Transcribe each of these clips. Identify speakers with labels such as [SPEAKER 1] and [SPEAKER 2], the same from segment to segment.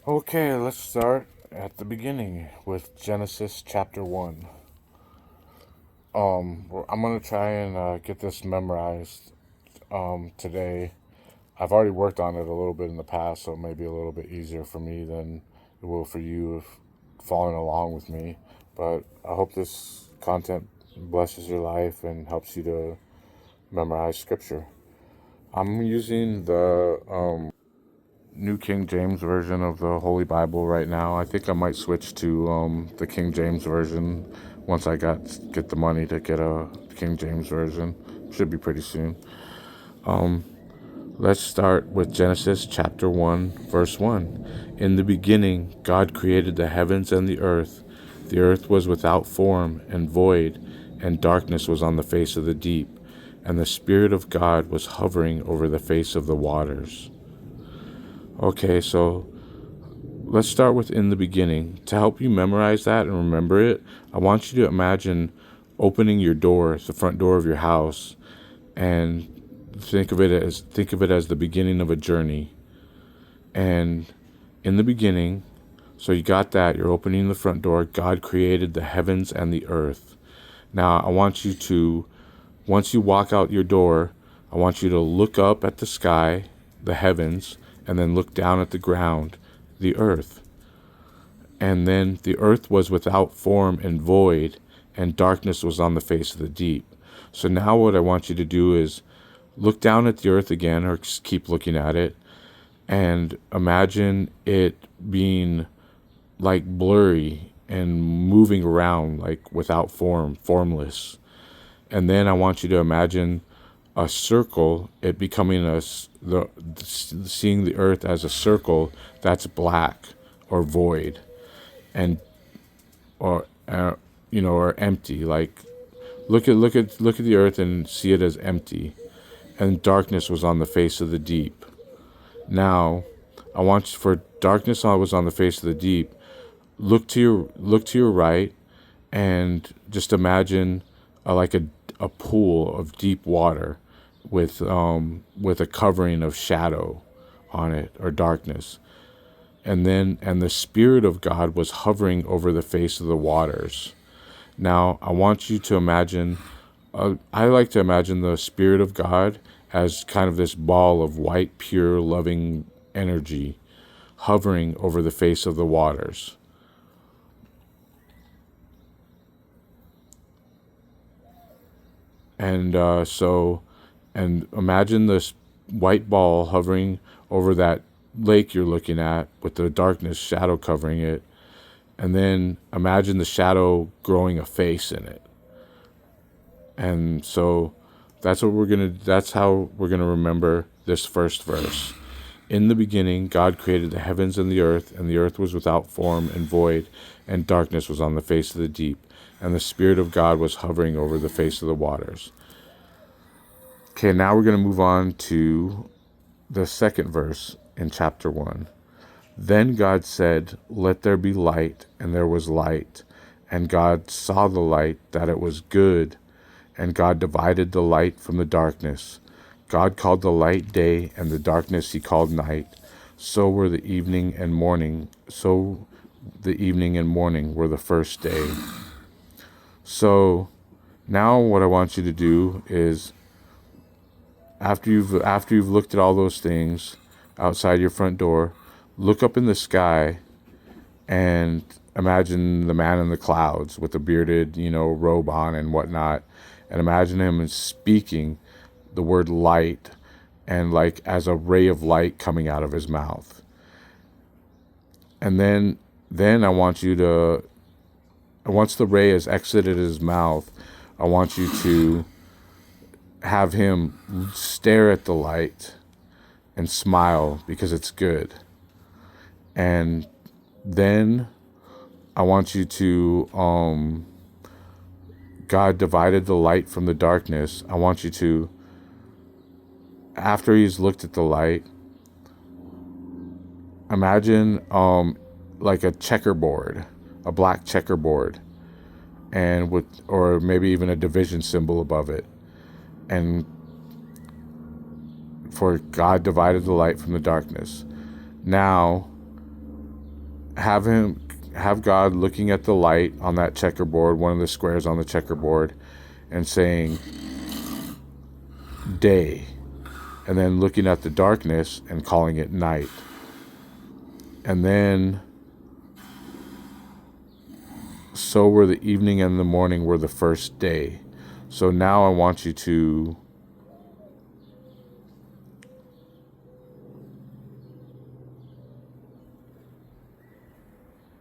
[SPEAKER 1] Okay, let's start at the beginning with Genesis chapter 1. I'm gonna try and get this memorized today. I've already worked on it a little bit in the past, so it may be a little bit easier for me than it will for you if following along with me. But I hope this content blesses your life and helps you to memorize scripture. I'm using the New King James Version of the Holy Bible right now. I think I might switch to the King James Version once I get the money to get a King James Version. Should be pretty soon. Let's start with Genesis chapter 1, verse 1. In the beginning, God created the heavens and the earth. The earth was without form and void, and darkness was on the face of the deep, and the Spirit of God was hovering over the face of the waters. Okay, so let's start with in the beginning. To help you memorize that and remember it, I want you to imagine opening your door, the front door of your house, and think of it as the beginning of a journey. And in the beginning, so you got that, you're opening the front door, God created the heavens and the earth. Now, I want you to, once you walk out your door, I want you to look up at the sky, the heavens, and then look down at the ground, the earth. And then the earth was without form and void, and darkness was on the face of the deep. So now what I want you to do is look down at the earth again, or just keep looking at it, and imagine it being like blurry and moving around like without form, formless. And then I want you to imagine a circle, it becoming seeing the earth as a circle that's black or void, and or or empty. Like look at the earth and see it as empty, and darkness was on the face of the deep. Now, I want you, for darkness was on the face of the deep. Look to your right, and just imagine like a pool of deep water with a covering of shadow on it, or darkness. And the Spirit of God was hovering over the face of the waters. Now, I want you to imagine, I like to imagine the Spirit of God as kind of this ball of white, pure, loving energy hovering over the face of the waters. And and imagine this white ball hovering over that lake you're looking at with the darkness shadow covering it. And then imagine the shadow growing a face in it. And so that's how we're gonna remember this first verse. In the beginning, God created the heavens and the earth was without form and void, and darkness was on the face of the deep, and the Spirit of God was hovering over the face of the waters. Okay, now we're going to move on to the second verse in chapter 1. Then God said, "Let there be light," and there was light. And God saw the light, that it was good, and God divided the light from the darkness. God called the light day, and the darkness he called night. So the evening and morning were the first day. So now what I want you to do is, after you've looked at all those things outside your front door, look up in the sky and imagine the man in the clouds with the bearded, robe on and whatnot, and imagine him speaking the word light, and like as a ray of light coming out of his mouth. And then I want you to, once the ray has exited his mouth, I want you to have him stare at the light and smile because it's good. And then I want you to, God divided the light from the darkness. I want you to, after he's looked at the light, imagine like a checkerboard, a black checkerboard, and or maybe even a division symbol above it. And for God divided the light from the darkness. Now, have God looking at the light on that checkerboard, one of the squares on the checkerboard, and saying day, and then looking at the darkness and calling it night. And then so were the evening and the morning were the first day. So now I want you to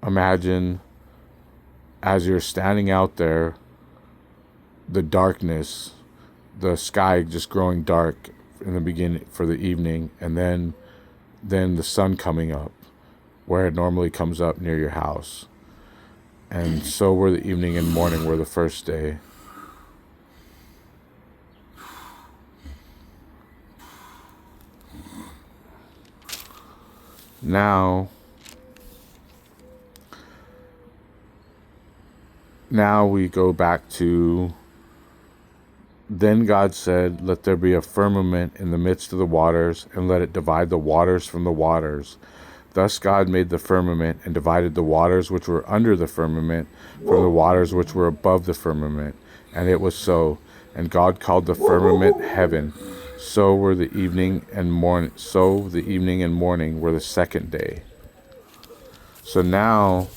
[SPEAKER 1] imagine, as you're standing out there, the darkness, the sky just growing dark in the beginning for the evening, and then the sun coming up where it normally comes up near your house. And so were the evening and morning were the first day. Now we go back to, then God said, let there be a firmament in the midst of the waters, and let it divide the waters from the waters. Thus God made the firmament, and divided the waters which were under the firmament from the waters which were above the firmament. And it was so. And God called the firmament heaven. So were the evening and morning. So the evening and morning were the second day. So now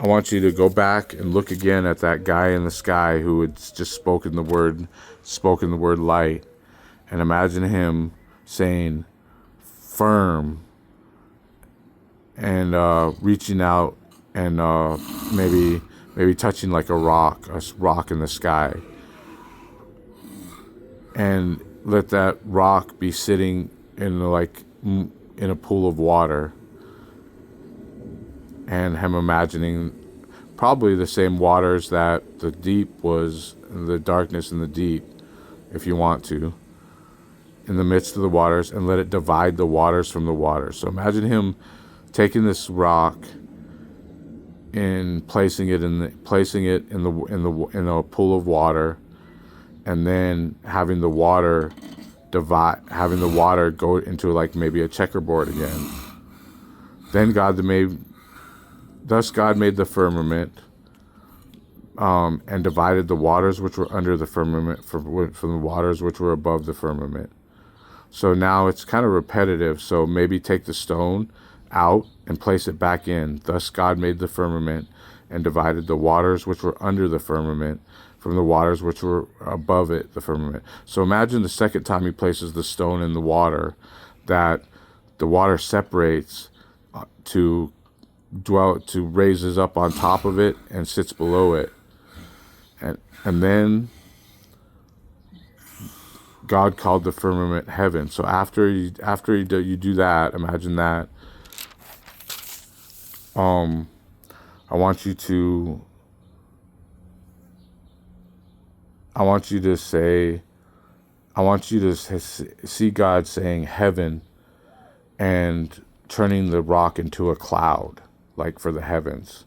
[SPEAKER 1] I want you to go back and look again at that guy in the sky who had just spoken the word light, and imagine him saying firm, and reaching out and maybe touching like a rock in the sky, and let that rock be sitting in a pool of water, and him imagining probably the same waters that the deep was, the darkness in the deep, if you want to, in the midst of the waters, and let it divide the waters from the waters. So imagine him taking this rock and placing it in a pool of water, and then having the water go into like maybe a checkerboard again. Thus God made the firmament, and divided the waters which were under the firmament from the waters which were above the firmament. So now it's kind of repetitive. So maybe take the stone out and place it back in. Thus God made the firmament, and divided the waters which were under the firmament from the waters which were above it, the firmament. So imagine the second time he places the stone in the water, that the water separates to raises up on top of it and sits below it, and then God called the firmament heaven. So after you do that, imagine that. I want you to see God saying heaven and turning the rock into a cloud, like for the heavens,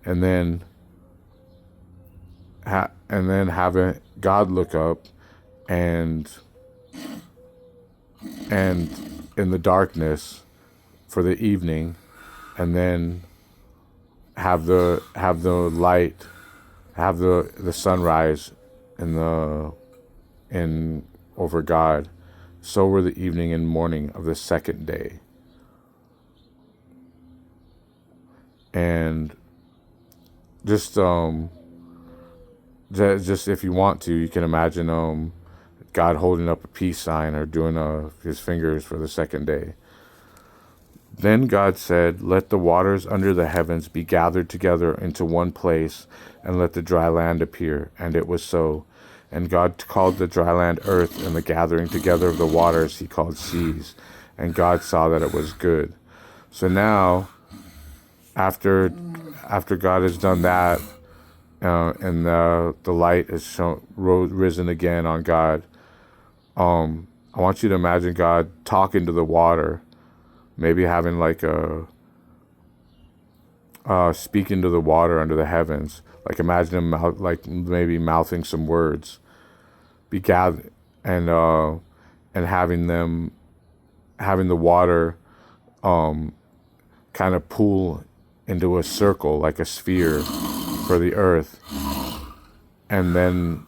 [SPEAKER 1] and then having God look up and in the darkness for the evening, and then have the light, have the sunrise in over God. So were the evening and morning of the second day. And just if you want to, you can imagine God holding up a peace sign, or doing his fingers for the second day. Then God said, let the waters under the heavens be gathered together into one place, and let the dry land appear. And it was so. And God called the dry land earth, and the gathering together of the waters he called seas. And God saw that it was good. So now, after God has done that, and the light has risen again on God, I want you to imagine God talking to the water, maybe having like speaking to the water under the heavens. Like imagine him maybe mouthing some words, be gathered, and having the water kind of pool into a circle, like a sphere for the earth, and then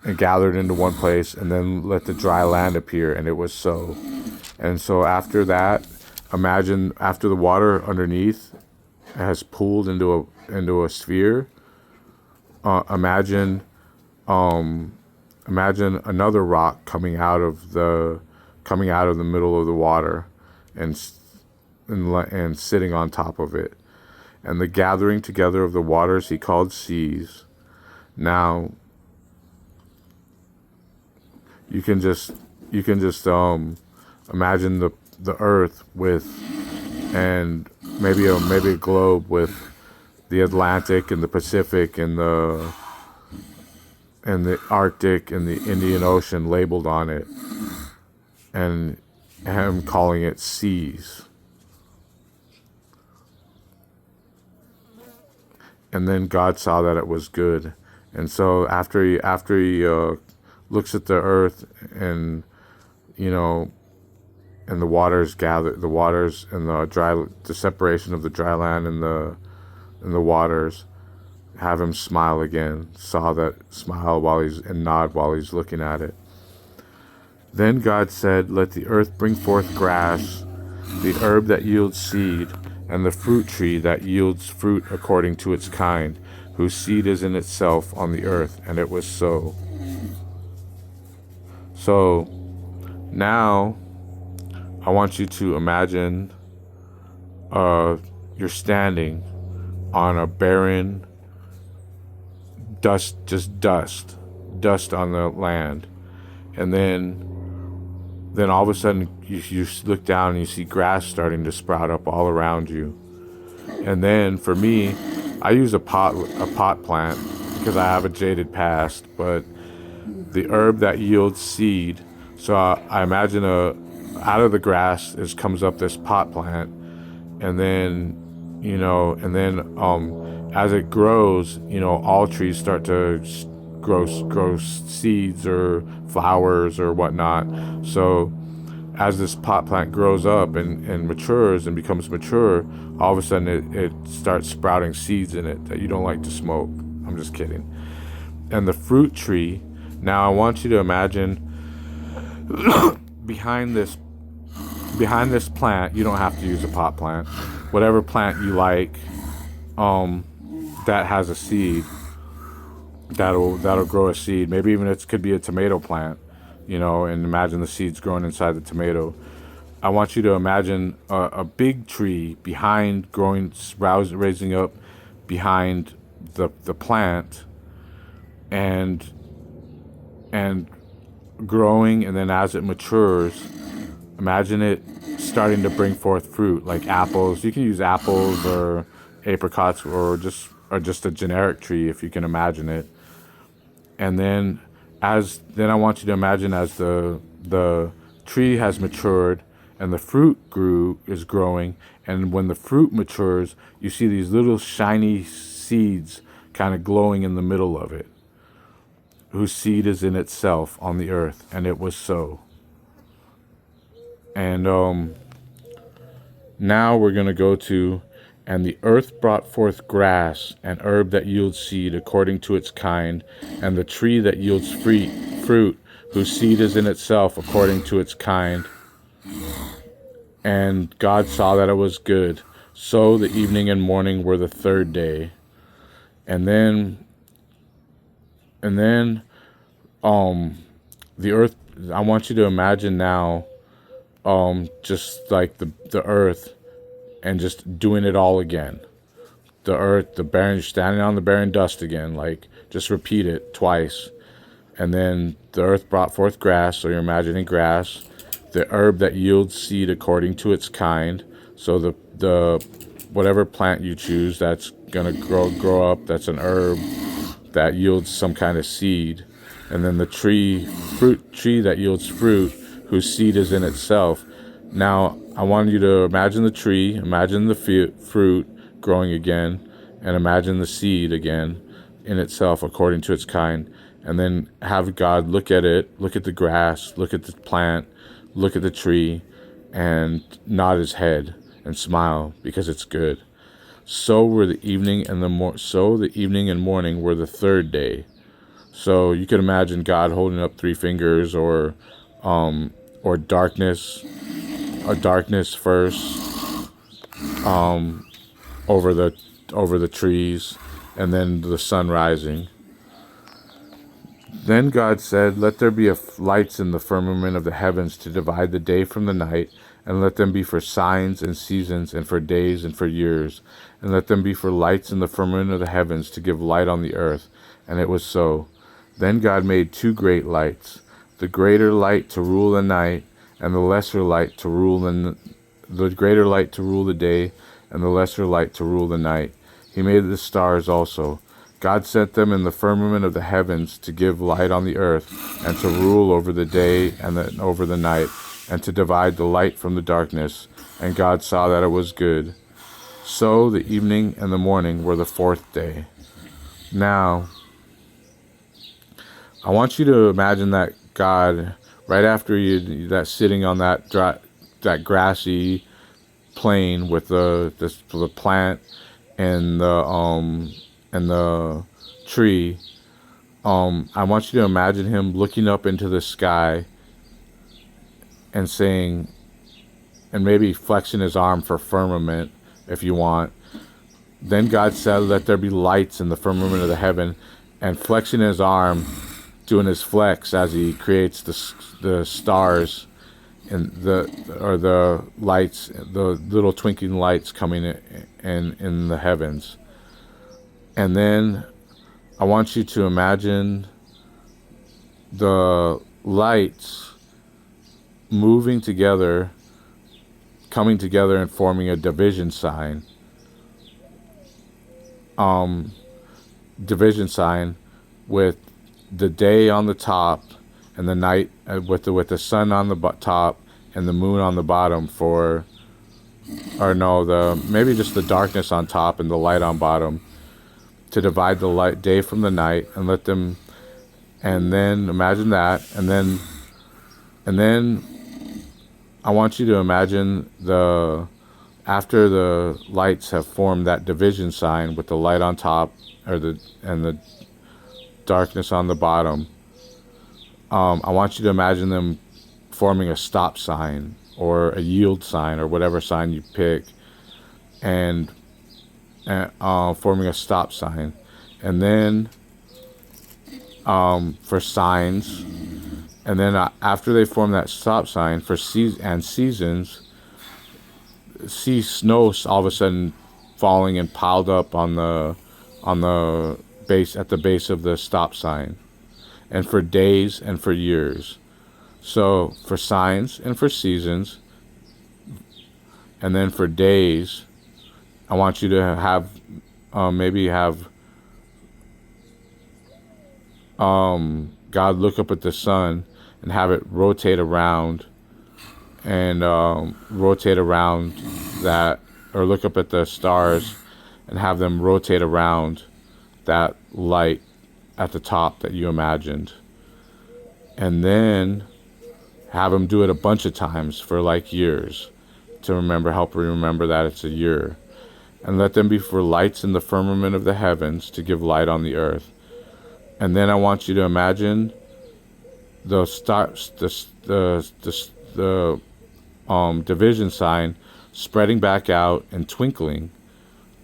[SPEAKER 1] it gathered into one place, and then let the dry land appear, and it was so. And so after that, imagine after the water underneath has pooled into a sphere, imagine another rock coming out of the middle of the water, and sitting on top of it. And the gathering together of the waters he called seas. Now you can just imagine the earth with, and maybe a globe with the Atlantic and the Pacific and the Arctic and the Indian Ocean labeled on it, and him calling it seas. And then God saw that it was good. And so after he looks at the earth, and and the waters and the separation of the dry land and the waters, have him smile again. Saw that smile and nod while he's looking at it. Then God said, "Let the earth bring forth grass, the herb that yields seed, and the fruit tree that yields fruit according to its kind, whose seed is in itself on the earth." And it was so. So now I want you to imagine you're standing on a barren dust on the land, and then all of a sudden you look down and you see grass starting to sprout up all around you. And then for me, I use a pot plant because I have a jaded past, but the herb that yields seed. So I imagine out of the grass comes up this pot plant, and then as it grows, all trees start to grow seeds or flowers or whatnot. So as this pot plant grows up and matures and becomes mature, all of a sudden it starts sprouting seeds in it that you don't like to smoke. I'm just kidding. And the fruit tree, now I want you to imagine behind this plant, you don't have to use a pot plant, whatever plant you like, that has a seed, that'll grow a seed. Maybe even it could be a tomato plant, and imagine the seeds growing inside the tomato. I want you to imagine a big tree behind raising up behind the plant, and growing, and then as it matures, imagine it starting to bring forth fruit, like apples. You can use apples or apricots or just a generic tree if you can imagine it. And then I want you to imagine as the tree has matured and the fruit is growing, and when the fruit matures, you see these little shiny seeds kind of glowing in the middle of it, whose seed is in itself on the earth. And it was so. And now we're going to go to, "And the earth brought forth grass, and herb that yields seed according to its kind, and the tree that yields fruit, whose seed is in itself according to its kind. And God saw that it was good. So the evening and morning were the third day." And then the earth, I want you to imagine now, just like the earth, and just doing it all again. The earth, the barren, standing on the barren dust again, like just repeat it twice. And then the earth brought forth grass, so you're imagining grass, the herb that yields seed according to its kind. So the whatever plant you choose that's gonna grow up, that's an herb that yields some kind of seed. And then the fruit tree that yields fruit, whose seed is in itself. Now I want you to imagine the tree, imagine the fruit growing again, and imagine the seed again in itself according to its kind. And then have God look at it, look at the grass, look at the plant, look at the tree, and nod his head and smile because it's good. So were the evening and the evening and morning were the third day. So you could imagine God holding up three fingers, or darkness, first, over the trees, and then the sun rising. Then God said, "Let there be lights in the firmament of the heavens to divide the day from the night, and let them be for signs and seasons and for days and for years, and let them be for lights in the firmament of the heavens to give light on the earth." And it was so. Then God made two great lights, the greater light to rule the night, and the lesser light to rule the greater light to rule the day, and the lesser light to rule the night. He made the stars also. God set them in the firmament of the heavens to give light on the earth, and to rule over the day and over the night, and to divide the light from the darkness. And God saw that it was good. So the evening and the morning were the fourth day. Now, I want you to imagine that God, right after that sitting on that grassy plain with the plant and the tree, I want you to imagine him looking up into the sky and saying, and maybe flexing his arm for firmament if you want. Then God said, "Let there be lights in the firmament of the heaven," and flexing his arm, doing his flex as he creates the stars and the lights, the little twinkling lights coming in the heavens. And then I want you to imagine the lights moving together, coming together and forming a division sign. Division sign with the day on the top and the night, with the sun on the top and the moon on the bottom maybe just the darkness on top and the light on bottom, to divide the light day from the night, and let them, and then imagine that, and then I want you to imagine after the lights have formed that division sign with the light on top, and the darkness on the bottom, I want you to imagine them forming a stop sign or a yield sign or whatever sign you pick, and forming a stop sign. And then for signs, and then after they form that stop sign for seasons, see snow all of a sudden falling and piled up on the base, at the base of the stop sign, and for days and for years. So for signs and for seasons, and then for days, I want you to have maybe have God look up at the sun and have it rotate around, and rotate around that, or look up at the stars and have them rotate around that light at the top that you imagined. And then have them do it a bunch of times for like years, to help remember that it's a year. And let them be for lights in the firmament of the heavens to give light on the earth. And then I want you to imagine the division sign spreading back out and twinkling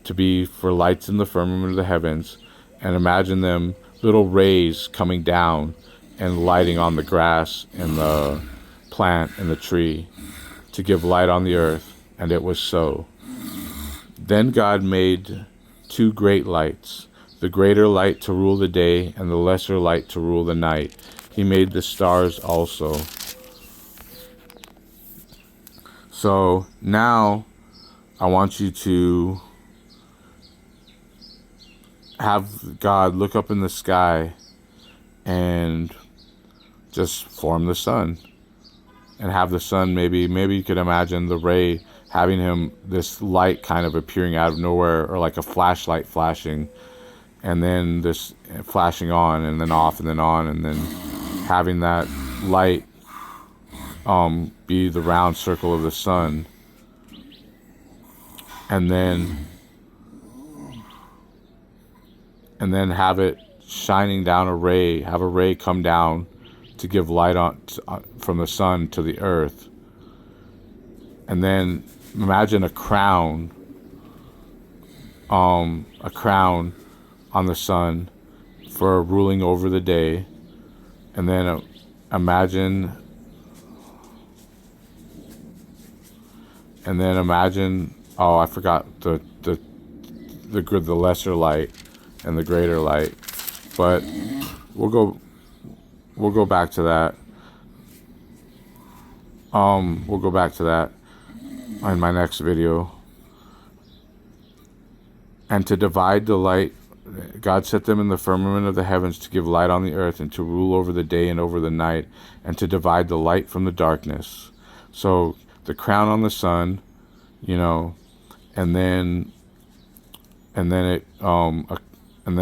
[SPEAKER 1] to be for lights in the firmament of the heavens, and imagine them little rays coming down and lighting on the grass and the plant and the tree to give light on the earth. And it was so. Then God made two great lights, the greater light to rule the day, and the lesser light to rule the night. He made the stars also. So now I want you to have God look up in the sky and just form the sun, and have the sun, maybe you could imagine the ray having this light kind of appearing out of nowhere, or like a flashlight flashing, and then this flashing on and then off and then on, and then having that light be the round circle of the sun, and then have it shining down have a ray come down to give light from the sun to the earth. And then imagine a crown on the sun for ruling over the day. And then imagine oh, I forgot the lesser light and the greater light, but we'll go back to that. We'll go back to that in my next video. And to divide the light, God set them in the firmament of the heavens to give light on the earth, and to rule over the day and over the night, and to divide the light from the darkness. So the crown on the sun, and then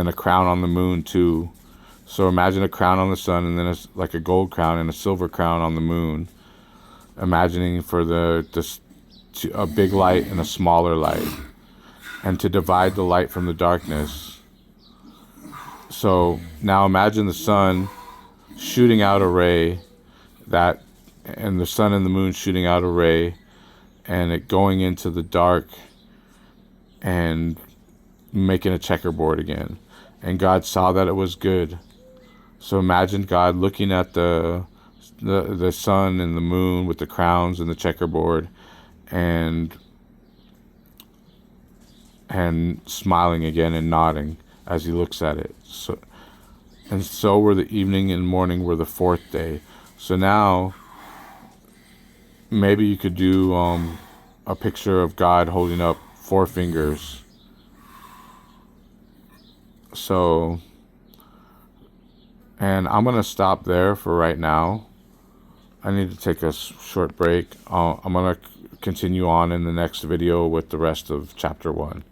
[SPEAKER 1] a crown on the moon too. So imagine a crown on the sun, and then it's like a gold crown and a silver crown on the moon. Imagining for a big light and a smaller light, and to divide the light from the darkness. So now imagine the sun shooting out a ray, and the sun and the moon shooting out a ray, and it going into the dark and making a checkerboard again. And God saw that it was good. So imagine God looking at the sun and the moon with the crowns and the checkerboard, and smiling again and nodding as he looks at it. So were the evening and morning were the fourth day. So now maybe you could do a picture of God holding up 4 fingers. So, and I'm going to stop there for right now. I need to take a short break. I'm going to continue on in the next video with the rest of chapter 1.